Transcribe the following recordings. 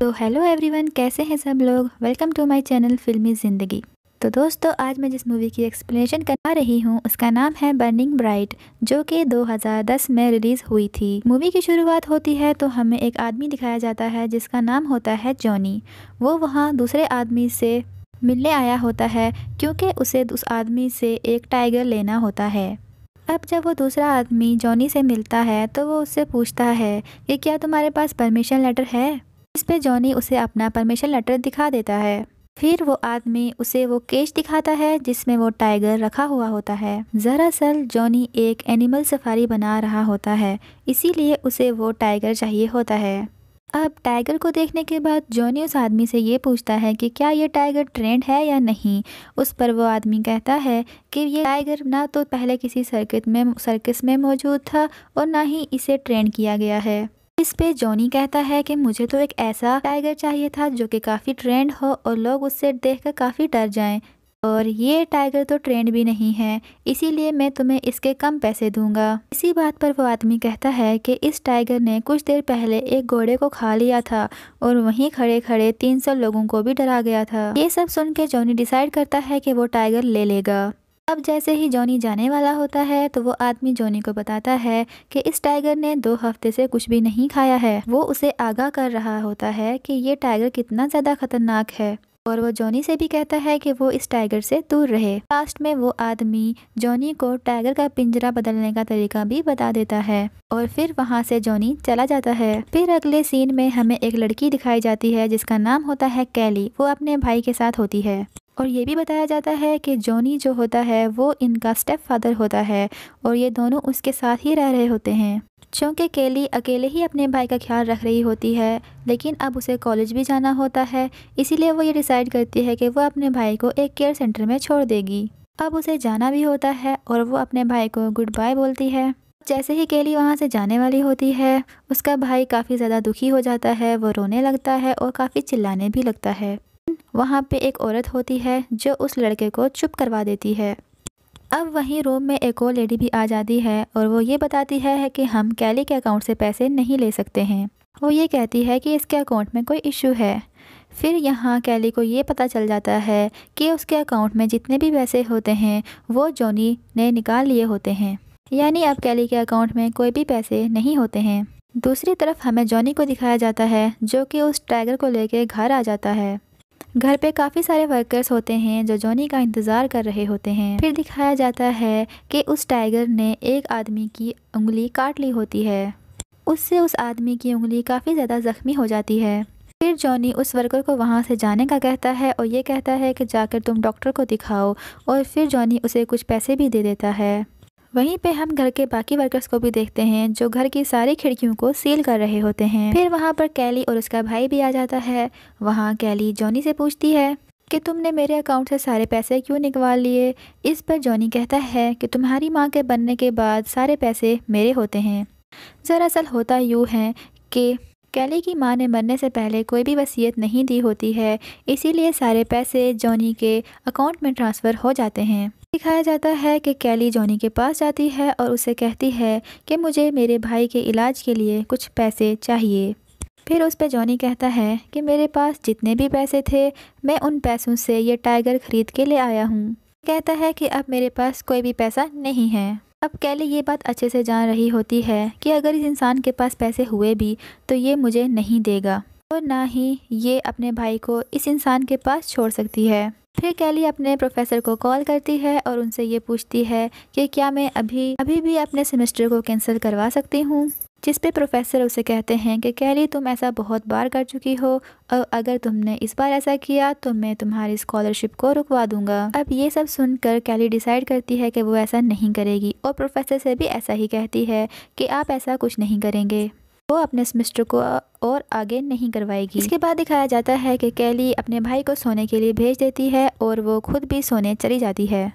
तो hello everyone, कैसे हैं सब लोग। वेलकम टू माय चैनल फिल्मी ज़िंदगी। तो दोस्तों, आज मैं जिस मूवी की एक्सप्लेनेशन करा रही हूँ उसका नाम है बर्निंग ब्राइट, जो कि 2010 में रिलीज़ हुई थी। मूवी की शुरुआत होती है तो हमें एक आदमी दिखाया जाता है जिसका नाम होता है जॉनी। वो वहाँ दूसरे आदमी से मिलने आया होता है क्योंकि उसे उस आदमी से एक टाइगर लेना होता है। अब जब वो दूसरा आदमी जॉनी से मिलता है तो वो उससे पूछता है कि क्या तुम्हारे पास परमिशन लेटर है। इस पे जॉनी उसे अपना परमिशन लेटर दिखा देता है। फिर वो आदमी उसे वो केज दिखाता है जिसमें वो टाइगर रखा हुआ होता है। दरअसल जॉनी एक एनिमल सफारी बना रहा होता है, इसीलिए उसे वो टाइगर चाहिए होता है। अब टाइगर को देखने के बाद जॉनी उस आदमी से ये पूछता है कि क्या ये टाइगर ट्रेंड है या नहीं। उस पर वो आदमी कहता है कि ये टाइगर ना तो पहले किसी सर्कस में मौजूद था और ना ही इसे ट्रेन किया गया है। इस पे जॉनी कहता है कि मुझे तो एक ऐसा टाइगर चाहिए था जो कि काफ़ी ट्रेंड हो और लोग उससे देखकर काफ़ी डर जाएं, और ये टाइगर तो ट्रेंड भी नहीं है, इसीलिए मैं तुम्हें इसके कम पैसे दूंगा। इसी बात पर वो आदमी कहता है कि इस टाइगर ने कुछ देर पहले एक घोड़े को खा लिया था और वहीं खड़े खड़े 300 लोगों को भी डरा गया था। ये सब सुन के जॉनी डिसाइड करता है कि वो टाइगर ले लेगा। अब जैसे ही जॉनी जाने वाला होता है तो वो आदमी जॉनी को बताता है कि इस टाइगर ने 2 हफ्ते से कुछ भी नहीं खाया है। वो उसे आगाह कर रहा होता है कि ये टाइगर कितना ज़्यादा खतरनाक है, और वो जॉनी से भी कहता है कि वो इस टाइगर से दूर रहे। लास्ट में वो आदमी जॉनी को टाइगर का पिंजरा बदलने का तरीका भी बता देता है और फिर वहाँ से जॉनी चला जाता है। फिर अगले सीन में हमें एक लड़की दिखाई जाती है जिसका नाम होता है कैली। वो अपने भाई के साथ होती है और ये भी बताया जाता है कि जॉनी जो होता है वो इनका स्टेप फादर होता है और ये दोनों उसके साथ ही रह रहे होते हैं। चूँकि केली अकेले ही अपने भाई का ख्याल रख रही होती है, लेकिन अब उसे कॉलेज भी जाना होता है, इसीलिए वो ये डिसाइड करती है कि वो अपने भाई को एक केयर सेंटर में छोड़ देगी। अब उसे जाना भी होता है और वो अपने भाई को गुड बाय बोलती है। जैसे ही केली वहाँ से जाने वाली होती है, उसका भाई काफ़ी ज़्यादा दुखी हो जाता है। वो रोने लगता है और काफ़ी चिल्लाने भी लगता है। वहाँ पे एक औरत होती है जो उस लड़के को चुप करवा देती है। अब वहीं रूम में एक और लेडी भी आ जाती है और वो ये बताती है कि हम कैली के अकाउंट से पैसे नहीं ले सकते हैं। वो ये कहती है कि इसके अकाउंट में कोई इशू है। फिर यहाँ कैली को ये पता चल जाता है कि उसके अकाउंट में जितने भी पैसे होते हैं वो जॉनी ने निकाल लिए होते हैं, यानी अब कैली के अकाउंट में कोई भी पैसे नहीं होते हैं। दूसरी तरफ हमें जॉनी को दिखाया जाता है जो कि उस टाइगर को लेकर घर आ जाता है। घर पे काफ़ी सारे वर्कर्स होते हैं जो जॉनी का इंतज़ार कर रहे होते हैं। फिर दिखाया जाता है कि उस टाइगर ने एक आदमी की उंगली काट ली होती है। उससे उस आदमी की उंगली काफ़ी ज़्यादा ज़ख्मी हो जाती है। फिर जॉनी उस वर्कर को वहाँ से जाने का कहता है और ये कहता है कि जाकर तुम डॉक्टर को दिखाओ, और फिर जॉनी उसे कुछ पैसे भी दे देता है। वहीं पे हम घर के बाकी वर्कर्स को भी देखते हैं जो घर की सारी खिड़कियों को सील कर रहे होते हैं। फिर वहाँ पर कैली और उसका भाई भी आ जाता है। वहाँ कैली जॉनी से पूछती है कि तुमने मेरे अकाउंट से सारे पैसे क्यों निकलवा लिए। इस पर जॉनी कहता है कि तुम्हारी माँ के बनने के बाद सारे पैसे मेरे होते हैं। दरअसल होता यूँ है कि कैली की माँ ने मरने से पहले कोई भी वसीयत नहीं दी होती है, इसीलिए सारे पैसे जॉनी के अकाउंट में ट्रांसफ़र हो जाते हैं। दिखाया जाता है कि कैली जॉनी के पास जाती है और उसे कहती है कि मुझे मेरे भाई के इलाज के लिए कुछ पैसे चाहिए। फिर उस पर जॉनी कहता है कि मेरे पास जितने भी पैसे थे मैं उन पैसों से ये टाइगर ख़रीद के ले आया हूँ। कहता है कि अब मेरे पास कोई भी पैसा नहीं है। अब कैली ये बात अच्छे से जान रही होती है कि अगर इस इंसान के पास पैसे हुए भी तो ये मुझे नहीं देगा और ना ही ये अपने भाई को इस इंसान के पास छोड़ सकती है। फिर कैली अपने प्रोफेसर को कॉल करती है और उनसे ये पूछती है कि क्या मैं अभी भी अपने सेमेस्टर को कैंसिल करवा सकती हूँ। जिस पे प्रोफेसर उसे कहते हैं कि कैली तुम ऐसा बहुत बार कर चुकी हो और अगर तुमने इस बार ऐसा किया तो मैं तुम्हारी स्कॉलरशिप को रुकवा दूंगा। अब ये सब सुनकर कैली डिसाइड करती है कि वो ऐसा नहीं करेगी और प्रोफेसर से भी ऐसा ही कहती है कि आप ऐसा कुछ नहीं करेंगे। वो अपने सेमेस्टर को और आगे नहीं करवाएगी। इसके बाद दिखाया जाता है कि कैली अपने भाई को सोने के लिए भेज देती है और वो खुद भी सोने चली जाती है।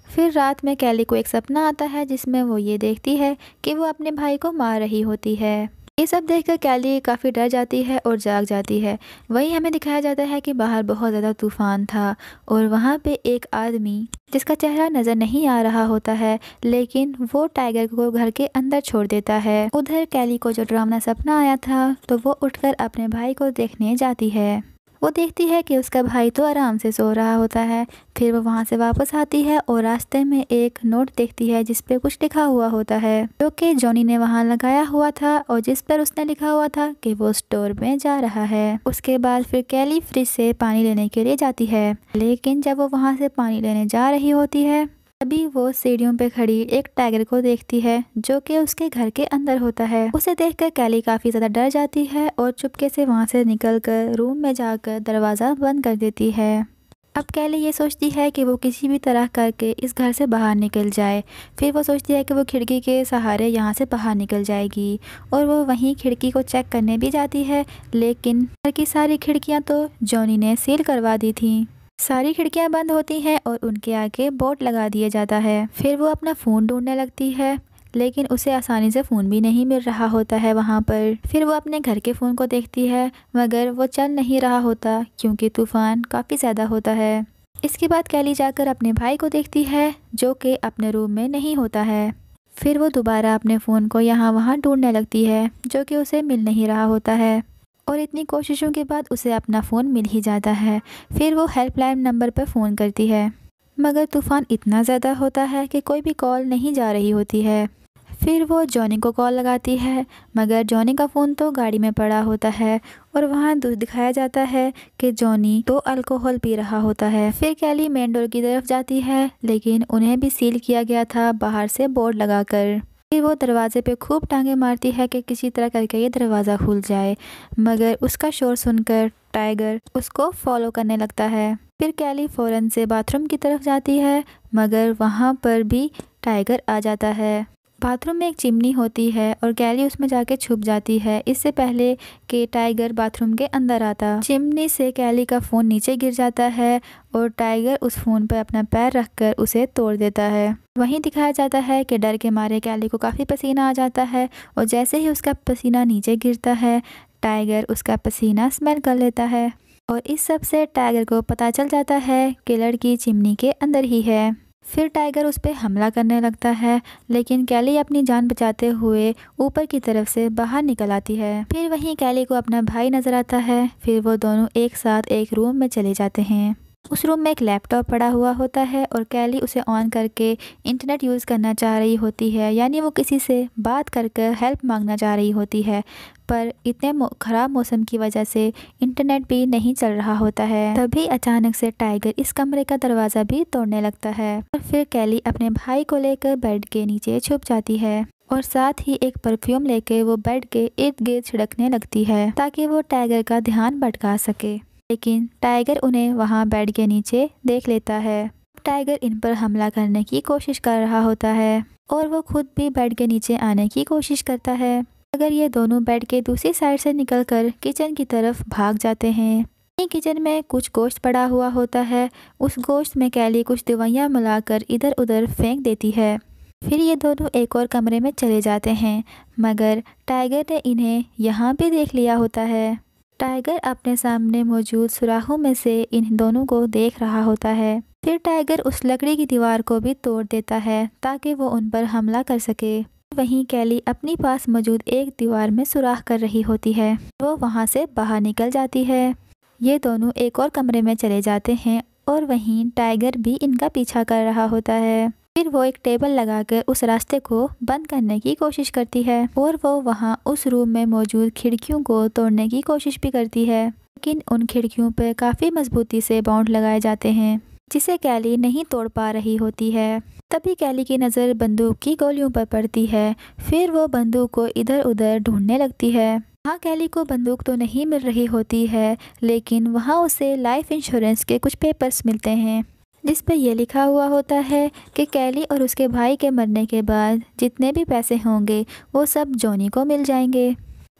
फिर रात में कैली को एक सपना आता है जिसमें वो ये देखती है कि वो अपने भाई को मार रही होती है। ये सब देखकर कैली काफ़ी डर जाती है और जाग जाती है। वहीं हमें दिखाया जाता है कि बाहर बहुत ज़्यादा तूफान था और वहाँ पे एक आदमी जिसका चेहरा नज़र नहीं आ रहा होता है, लेकिन वो टाइगर को घर के अंदर छोड़ देता है। उधर कैली को जो डरावना सपना आया था तो वो उठकर अपने भाई को देखने जाती है। वो देखती है कि उसका भाई तो आराम से सो रहा होता है। फिर वो वहाँ से वापस आती है और रास्ते में एक नोट देखती है जिस पे कुछ लिखा हुआ होता है, जो कि जॉनी ने वहाँ लगाया हुआ था और जिस पर उसने लिखा हुआ था कि वो स्टोर में जा रहा है। उसके बाद फिर कैली फ्रिज से पानी लेने के लिए जाती है, लेकिन जब वो वहाँ से पानी लेने जा रही होती है तभी वो सीढ़ियों पे खड़ी एक टाइगर को देखती है जो कि उसके घर के अंदर होता है। उसे देखकर कैली काफ़ी ज़्यादा डर जाती है और चुपके से वहाँ से निकलकर रूम में जाकर दरवाज़ा बंद कर देती है। अब कैली ये सोचती है कि वो किसी भी तरह करके इस घर से बाहर निकल जाए। फिर वो सोचती है कि वो खिड़की के सहारे यहाँ से बाहर निकल जाएगी और वो वहीं खिड़की को चेक करने भी जाती है, लेकिन घर की सारी खिड़कियाँ तो जॉनी ने सील करवा दी थी। सारी खिड़कियां बंद होती हैं और उनके आगे बोर्ड लगा दिया जाता है। फिर वो अपना फ़ोन ढूंढने लगती है, लेकिन उसे आसानी से फ़ोन भी नहीं मिल रहा होता है वहाँ पर। फिर वो अपने घर के फ़ोन को देखती है, मगर वो चल नहीं रहा होता क्योंकि तूफ़ान काफ़ी ज़्यादा होता है। इसके बाद कैली जाकर अपने भाई को देखती है जो कि अपने रूम में नहीं होता है। फिर वो दोबारा अपने फ़ोन को यहाँ वहाँ ढूंढने लगती है जो कि उसे मिल नहीं रहा होता है और इतनी कोशिशों के बाद उसे अपना फ़ोन मिल ही जाता है। फिर वो हेल्पलाइन नंबर पर फ़ोन करती है, मगर तूफ़ान इतना ज़्यादा होता है कि कोई भी कॉल नहीं जा रही होती है। फिर वो जॉनी को कॉल लगाती है, मगर जॉनी का फ़ोन तो गाड़ी में पड़ा होता है और वहाँ दिखाया जाता है कि जॉनी तो अल्कोहल पी रहा होता है। फिर कैली मेन डोर की तरफ जाती है, लेकिन उन्हें भी सील किया गया था बाहर से बोर्ड लगाकर। फिर वो दरवाजे पे खूब टांगे मारती है कि किसी तरह करके ये दरवाज़ा खुल जाए, मगर उसका शोर सुनकर टाइगर उसको फॉलो करने लगता है। फिर कैली फ़ौरन से बाथरूम की तरफ जाती है, मगर वहाँ पर भी टाइगर आ जाता है। बाथरूम में एक चिमनी होती है और कैली उसमें जाके छुप जाती है इससे पहले कि टाइगर बाथरूम के अंदर आता। चिमनी से कैली का फ़ोन नीचे गिर जाता है और टाइगर उस फ़ोन पर अपना पैर रखकर उसे तोड़ देता है। वहीं दिखाया जाता है कि डर के मारे कैली को काफ़ी पसीना आ जाता है और जैसे ही उसका पसीना नीचे गिरता है टाइगर उसका पसीना स्मेल कर लेता है और इस सब से टाइगर को पता चल जाता है कि लड़की चिमनी के अंदर ही है। फिर टाइगर उस पर हमला करने लगता है, लेकिन कैली अपनी जान बचाते हुए ऊपर की तरफ से बाहर निकल आती है। फिर वहीं कैली को अपना भाई नज़र आता है। फिर वो दोनों एक साथ एक रूम में चले जाते हैं। उस रूम में एक लैपटॉप पड़ा हुआ होता है और कैली उसे ऑन करके इंटरनेट यूज़ करना चाह रही होती है, यानी वो किसी से बात करके हेल्प मांगना चाह रही होती है, पर इतने ख़राब मौसम की वजह से इंटरनेट भी नहीं चल रहा होता है। तभी अचानक से टाइगर इस कमरे का दरवाज़ा भी तोड़ने लगता है और फिर कैली अपने भाई को लेकर बेड के नीचे छुप जाती है और साथ ही एक परफ्यूम लेके वो बेड के इर्द गिर्द छिड़कने लगती है ताकि वो टाइगर का ध्यान भटका सके, लेकिन टाइगर उन्हें वहाँ बेड के नीचे देख लेता है। टाइगर इन पर हमला करने की कोशिश कर रहा होता है और वो खुद भी बेड के नीचे आने की कोशिश करता है, मगर ये दोनों बेड के दूसरी साइड से निकलकर किचन की तरफ भाग जाते हैं। किचन में कुछ गोश्त पड़ा हुआ होता है। उस गोश्त में कैली कुछ दवाइयाँ मिलाकर इधर उधर फेंक देती है। फिर ये दोनों एक और कमरे में चले जाते हैं, मगर टाइगर ने इन्हें यहाँ भी देख लिया होता है। टाइगर अपने सामने मौजूद सुराखों में से इन दोनों को देख रहा होता है। फिर टाइगर उस लकड़ी की दीवार को भी तोड़ देता है ताकि वो उन पर हमला कर सके। वहीं कैली अपनी पास मौजूद एक दीवार में सुराख कर रही होती है। वो वहाँ से बाहर निकल जाती है। ये दोनों एक और कमरे में चले जाते हैं और वहीं टाइगर भी इनका पीछा कर रहा होता है। फिर वो एक टेबल लगाकर उस रास्ते को बंद करने की कोशिश करती है और वो वहाँ उस रूम में मौजूद खिड़कियों को तोड़ने की कोशिश भी करती है, लेकिन उन खिड़कियों पर काफ़ी मजबूती से बाउंड लगाए जाते हैं जिसे कैली नहीं तोड़ पा रही होती है। तभी कैली की नज़र बंदूक की गोलियों पर पड़ती है। फिर वो बंदूक को इधर उधर ढूंढने लगती है। वहाँ कैली को बंदूक तो नहीं मिल रही होती है, लेकिन वहाँ उसे लाइफ इंश्योरेंस के कुछ पेपर्स मिलते हैं जिस पर यह लिखा हुआ होता है कि कैली और उसके भाई के मरने के बाद जितने भी पैसे होंगे वो सब जॉनी को मिल जाएंगे।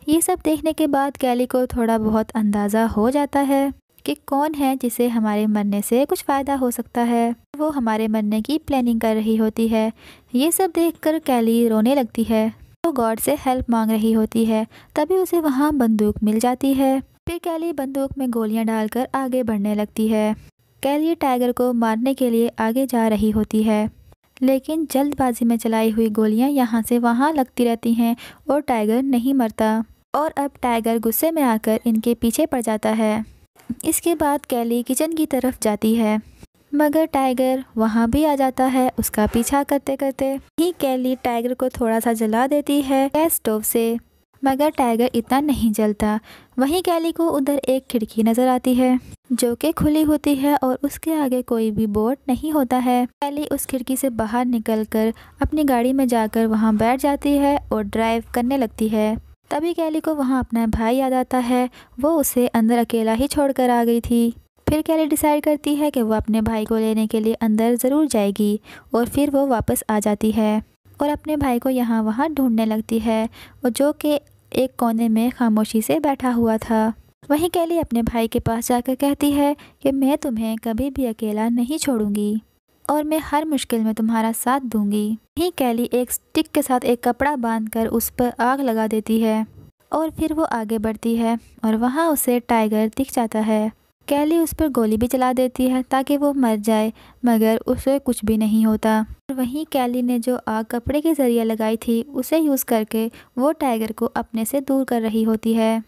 ये सब देखने के बाद कैली को थोड़ा बहुत अंदाज़ा हो जाता है कि कौन है जिसे हमारे मरने से कुछ फ़ायदा हो सकता है। वो हमारे मरने की प्लानिंग कर रही होती है। ये सब देखकर कैली रोने लगती है वो गॉड से हेल्प मांग रही होती है। तभी उसे वहाँ बंदूक मिल जाती है। फिर कैली बंदूक में गोलियां डालकर आगे बढ़ने लगती है। कैली टाइगर को मारने के लिए आगे जा रही होती है, लेकिन जल्दबाजी में चलाई हुई गोलियां यहाँ से वहाँ लगती रहती हैं और टाइगर नहीं मरता। और अब टाइगर गुस्से में आकर इनके पीछे पड़ जाता है। इसके बाद कैली किचन की तरफ जाती है, मगर टाइगर वहाँ भी आ जाता है उसका पीछा करते करते। ही कैली टाइगर को थोड़ा सा जला देती है गैस स्टोव से, मगर टाइगर इतना नहीं जलता। वहीं कैली को उधर एक खिड़की नज़र आती है जो कि खुली होती है और उसके आगे कोई भी बोर्ड नहीं होता है। कैली उस खिड़की से बाहर निकलकर अपनी गाड़ी में जाकर वहाँ बैठ जाती है और ड्राइव करने लगती है। तभी कैली को वहाँ अपना भाई याद आता है, वो उसे अंदर अकेला ही छोड़कर आ गई थी। फिर कैली डिसाइड करती है कि वो अपने भाई को लेने के लिए अंदर ज़रूर जाएगी और फिर वो वापस आ जाती है और अपने भाई को यहाँ वहाँ ढूंढने लगती है, और जो कि एक कोने में खामोशी से बैठा हुआ था। वहीं कैली अपने भाई के पास जाकर कहती है कि मैं तुम्हें कभी भी अकेला नहीं छोड़ूंगी और मैं हर मुश्किल में तुम्हारा साथ दूंगी। वहीं कैली एक स्टिक के साथ एक कपड़ा बांधकर उस पर आग लगा देती है और फिर वो आगे बढ़ती है और वहाँ उसे टाइगर दिख जाता है। कैली उस पर गोली भी चला देती है ताकि वो मर जाए, मगर उसे कुछ भी नहीं होता। वहीं कैली ने जो आग कपड़े के ज़रिए लगाई थी उसे यूज़ करके वो टाइगर को अपने से दूर कर रही होती है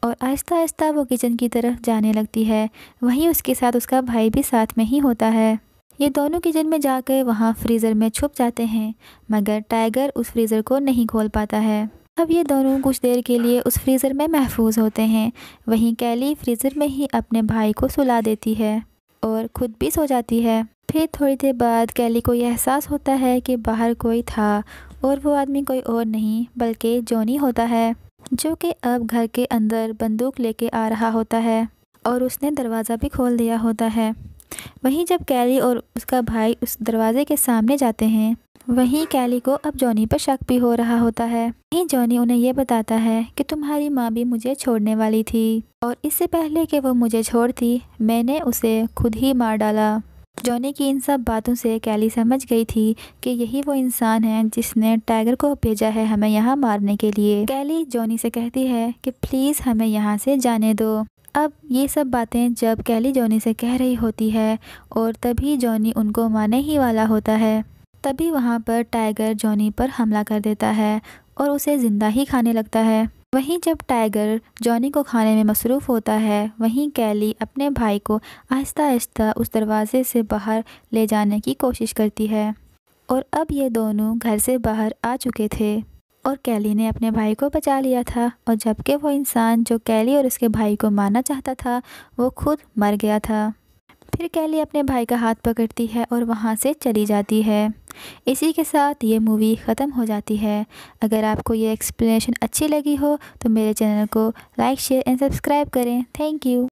और आहिस्ता आहिस्ता वो किचन की तरफ जाने लगती है। वहीं उसके साथ उसका भाई भी साथ में ही होता है। ये दोनों किचन में जाकर वहाँ फ्रीज़र में छुप जाते हैं, मगर टाइगर उस फ्रीज़र को नहीं खोल पाता है। अब ये दोनों कुछ देर के लिए उस फ्रीज़र में महफूज होते हैं। वहीं कैली फ्रीज़र में ही अपने भाई को सुला देती है और खुद भी सो जाती है। फिर थोड़ी देर बाद कैली को यह एहसास होता है कि बाहर कोई था और वो आदमी कोई और नहीं बल्कि जॉनी होता है, जो कि अब घर के अंदर बंदूक लेके आ रहा होता है और उसने दरवाज़ा भी खोल दिया होता है। वहीं जब कैली और उसका भाई उस दरवाजे के सामने जाते हैं, वहीं कैली को अब जॉनी पर शक भी हो रहा होता है। वहीं जॉनी उन्हें ये बताता है कि तुम्हारी माँ भी मुझे छोड़ने वाली थी और इससे पहले कि वो मुझे छोड़ती मैंने उसे खुद ही मार डाला। जॉनी की इन सब बातों से कैली समझ गई थी कि यही वो इंसान है जिसने टाइगर को भेजा है हमें यहाँ मारने के लिए। कैली जॉनी से कहती है कि प्लीज़ हमें यहाँ से जाने दो। अब ये सब बातें जब कैली जॉनी से कह रही होती है और तभी जॉनी उनको मारने ही वाला होता है, तभी वहाँ पर टाइगर जॉनी पर हमला कर देता है और उसे ज़िंदा ही खाने लगता है। वहीं जब टाइगर जॉनी को खाने में मसरूफ़ होता है, वहीं कैली अपने भाई को आहिस्ता आहिस्ता उस दरवाजे से बाहर ले जाने की कोशिश करती है और अब ये दोनों घर से बाहर आ चुके थे और कैली ने अपने भाई को बचा लिया था, और जबकि वो इंसान जो कैली और उसके भाई को मारना चाहता था वो खुद मर गया था। फिर कैली अपने भाई का हाथ पकड़ती है और वहाँ से चली जाती है। इसी के साथ ये मूवी ख़त्म हो जाती है। अगर आपको ये एक्सप्लेनेशन अच्छी लगी हो तो मेरे चैनल को लाइक शेयर एंड सब्सक्राइब करें। Thank you.